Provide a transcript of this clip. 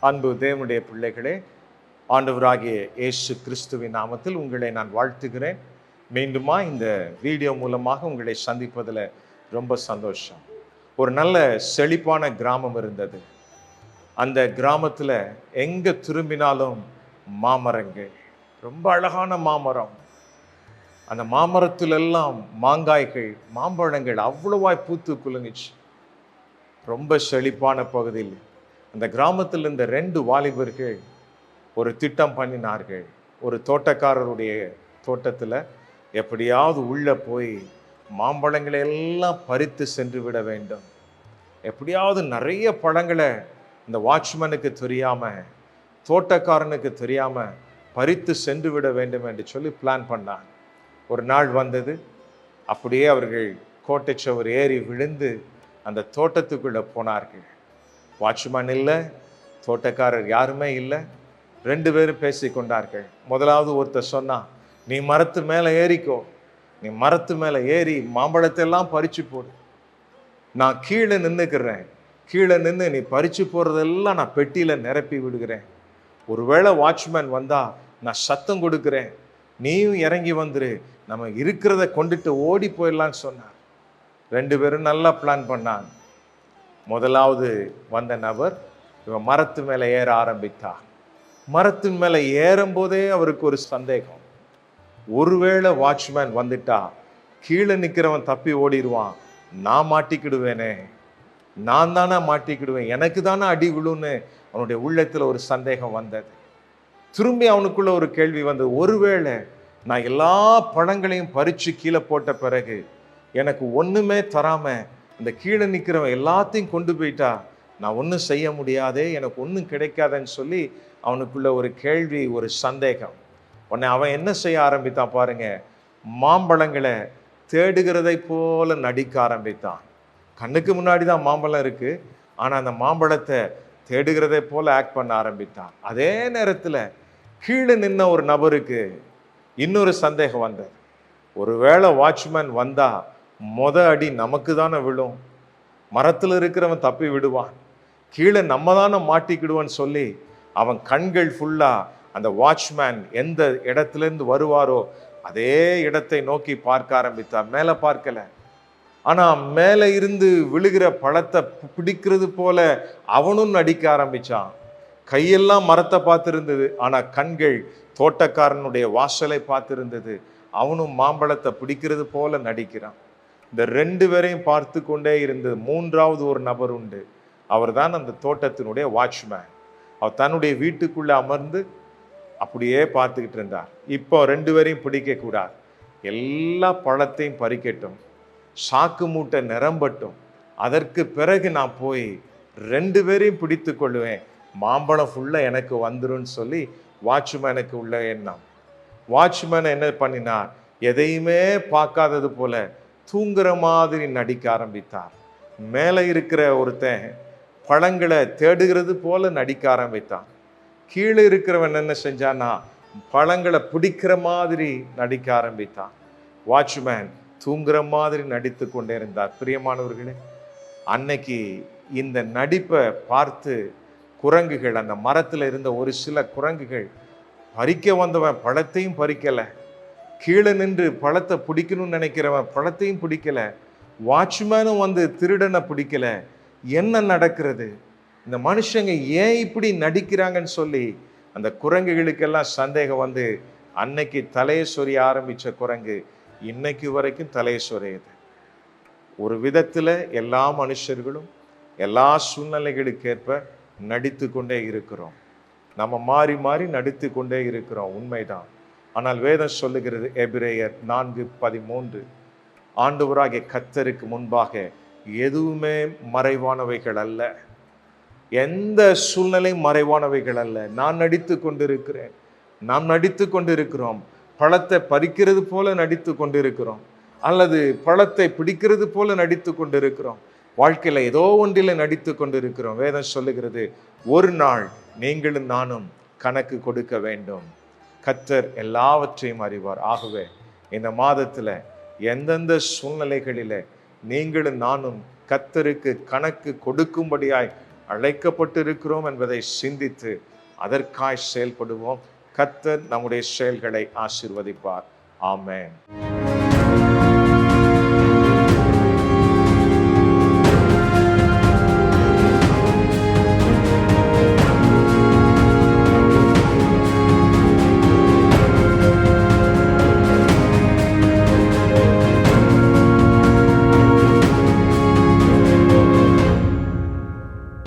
அன்பு தேவனுடைய பிள்ளைகளே, ஆண்டவராகிய இயேசு கிறிஸ்துவின் நாமத்தில் உங்களை நான் வாழ்த்துகிறேன். மீண்டுமா இந்த வீடியோ மூலமாக உங்களை சந்திப்பதில் ரொம்ப சந்தோஷம். ஒரு நல்ல செழிப்பான கிராமம் இருந்தது. அந்த கிராமத்தில் எங்கே திரும்பினாலும் மாமரங்கள், ரொம்ப அழகான மாமரம். அந்த மாமரத்திலெல்லாம் மாங்காய்கள், மாம்பழங்கள் அவ்வளவாய் பூத்து குலுங்குச்சு. ரொம்ப செழிப்பான பகுதியில் அந்த கிராமத்தில் இருந்த 2 வாலிபர்கள் ஒரு திட்டம் பண்ணினார்கள். ஒரு தோட்டக்காரருடைய தோட்டத்தில் எப்படியாவது உள்ளே போய் மாம்பழங்களை எல்லாம் பறித்து சென்று விட வேண்டும். எப்படியாவது நிறைய பழங்களை இந்த வாட்ச்மேனுக்கு தெரியாமல், தோட்டக்காரனுக்கு தெரியாமல் பறித்து சென்று விட வேண்டும் என்று சொல்லி பிளான் பண்ணாங்க. ஒரு நாள் வந்தது. அப்படியே அவர்கள் கோட்டை சுவர் ஏறி விழுந்து அந்த தோட்டத்துக்குள்ளே போனார்கள். வாட்ச்மேன் இல்லை, தோட்டக்காரர் யாருமே இல்லை. 2 பேரும் பேசி கொண்டார்கள். முதலாவது ஒருத்தர் சொன்னா, நீ மரத்து மேலே ஏறிக்கோ, நீ மரத்து மேலே ஏறி மாம்பழத்தை எல்லாம் பறிச்சு போடு, நான் கீழே நின்றுக்கிறேன், கீழே நின்று நீ பறிச்சு போகிறதெல்லாம் நான் பெட்டியில் நிரப்பி விடுகிறேன். ஒருவேளை வாட்ச்மேன் வந்தா நான் சத்தம் கொடுக்குறேன், நீயும் இறங்கி வந்துரு, நம்ம இருக்கிறத கொண்டுட்டு ஓடி போயிடலான்னு சொன்னார். 2 பேரும் நல்லா பிளான் பண்ணாங்க. முதலாவது வந்த நபர் இவன் மரத்து மேலே ஏற ஆரம்பித்தார். மரத்தின் மேலே ஏறும்போதே அவருக்கு ஒரு சந்தேகம். ஒருவேளை வாட்ச்மேன் வந்துட்டா கீழே நிற்கிறவன் தப்பி ஓடிடுவான், நான் மாட்டிக்கிடுவேனே, நான் தானே மாட்டிக்கிடுவேன், எனக்கு தானே அடி விழுன்னு அவனுடைய உள்ளத்தில் ஒரு சந்தேகம் வந்தது. திரும்பி அவனுக்குள்ள ஒரு கேள்வி வந்தது, ஒருவேளை நான் எல்லா பழங்களையும் பறித்து கீழே போட்ட பிறகு எனக்கு ஒன்றுமே தராமல் இந்த கீழே நிற்கிறவன் எல்லாத்தையும் கொண்டு போயிட்டா நான் ஒன்றும் செய்ய முடியாதே, எனக்கு ஒன்றும் கிடைக்காதுன்னு சொல்லி அவனுக்குள்ள ஒரு கேள்வி, ஒரு சந்தேகம். உடனே அவன் என்ன செய்ய ஆரம்பித்தான் பாருங்க, மாம்பழங்களை தேடுகிறதை போல நடிக்க ஆரம்பித்தான். கண்ணுக்கு முன்னாடி தான் மாம்பழம் இருக்கு, ஆனால் அந்த மாம்பழத்தை தேடுகிறதை போல ஆக்ட் பண்ண ஆரம்பித்தான். அதே நேரத்தில் கீழே நின்ன ஒரு நபருக்கு இன்னொரு சந்தேகம் வந்தது. ஒருவேளை வாட்ச்மேன் வந்தா அடி நமக்கு தானே விழும், மரத்தில் இருக்கிறவன் தப்பி விடுவான், கீழே நம்ம தானே மாட்டிக்கிடுவான்னு சொல்லி அவன் கண்கள் ஃபுல்லா அந்த வாட்ச்மேன் எந்த இடத்துலேருந்து வருவாரோ அதே இடத்தை நோக்கி பார்க்க ஆரம்பித்தான். மேலே பார்க்கல, ஆனால் மேலே இருந்து விழுகிற பழத்தை பிடிக்கிறது போல அவனும் நடிக்க ஆரம்பிச்சான். கையெல்லாம் மரத்தை பார்த்துருந்தது, ஆனால் கண்கள் தோட்டக்காரனுடைய வாசலை பார்த்துருந்தது. அவனும் மாம்பழத்தை பிடிக்கிறது போல நடிக்கிறான். இந்த 2 பேரையும் பார்த்து கொண்டே இருந்தது. 3வது ஒரு நபர் உண்டு. அவர் தான் அந்த தோட்டத்தினுடைய வாட்ச்மேன். அவர் தன்னுடைய வீட்டுக்குள்ளே அமர்ந்து அப்படியே பார்த்துக்கிட்டு இருந்தார். இப்போ 2 பேரையும் பிடிக்கக்கூடாது, எல்லா பழத்தையும் பறிக்கட்டும், சாக்கு மூட்டை நிரம்பட்டும், அதற்கு பிறகு நான் போய் 2 பேரையும் பிடித்து கொள்ளுவேன், மாம்பழம் ஃபுல்லாக எனக்கு வந்துருன்னு சொல்லி வாட்ச்மேனுக்கு உள்ள எண்ணம். வாட்ச்மேன் என்ன பண்ணினார், எதையுமே பார்க்காதது போல தூங்குற மாதிரி நடிக்க ஆரம்பித்தார். மேலே இருக்கிற ஒருத்தன் பழங்களை தேடுகிறது போல நடிக்க ஆரம்பித்தான். கீழே இருக்கிறவன் என்ன செஞ்சான்னா பழங்களை பிடிக்கிற மாதிரி நடிக்க ஆரம்பித்தான். வாட்ச்மேன் தூங்குற மாதிரி நடித்து கொண்டே இருந்தார். பிரியமானவர்களே, அன்னைக்கு இந்த நடிப்பை பார்த்து குரங்குகள், அந்த மரத்தில் இருந்த ஒரு சில குரங்குகள், பறிக்க வந்தவன் பழத்தையும் பறிக்கலை, கீழே நின்று பழத்தை பிடிக்கணும்னு நினைக்கிறவன் பழத்தையும் பிடிக்கலை, வாட்ச்மேனும் வந்து திருடனை பிடிக்கல, என்ன நடக்கிறது, இந்த மனுஷங்க ஏன் இப்படி நடிக்கிறாங்கன்னு சொல்லி அந்த குரங்குகளுக்கெல்லாம் சந்தேகம் வந்து அன்னைக்கு தலையை சொரிய ஆரம்பித்த குரங்கு இன்னைக்கு வரைக்கும் தலையை சொரியுது. ஒரு விதத்தில் எல்லா மனுஷர்களும் எல்லா சூழ்நிலைகளுக்கேற்ப நடித்து கொண்டே இருக்கிறோம். நம்ம மாறி மாறி நடித்து கொண்டே இருக்கிறோம், உண்மைதான். ஆனால் வேதம் சொல்லுகிறது, எபிரேயர் 4:13, ஆண்டவராகிய கர்த்தருக்கு முன்பாக எதுவுமே மறைவானவைகள் அல்ல, எந்த சூழ்நிலையும் மறைவானவைகள் அல்ல. நான் நடித்து கொண்டிருக்கிறேன், நாம் நடித்து கொண்டிருக்கிறோம், பழத்தை பறிக்கிறது போல நடித்து கொண்டிருக்கிறோம், அல்லது பழத்தை பிடிக்கிறது போல நடித்து கொண்டிருக்கிறோம், வாழ்க்கையில் ஏதோ ஒன்றில் நடித்து கொண்டிருக்கிறோம். வேதம் சொல்லுகிறது, ஒரு நாள் நீங்களும் நானும் கணக்கு கொடுக்க வேண்டும். கர்த்தர் எல்லாவற்றையும் அறிவார். ஆகவே இந்த மாதத்தில் எந்தெந்த சூழ்நிலைகளில் நீங்களும் நானும் கர்த்தருக்கு கணக்கு கொடுக்கும்படியாய் அழைக்கப்பட்டு இருக்கிறோம் என்பதை சிந்தித்து அதற்காய் செயல்படுவோம். கர்த்தர் நம்முடைய செயல்களை ஆசீர்வதிப்பார். ஆமென்.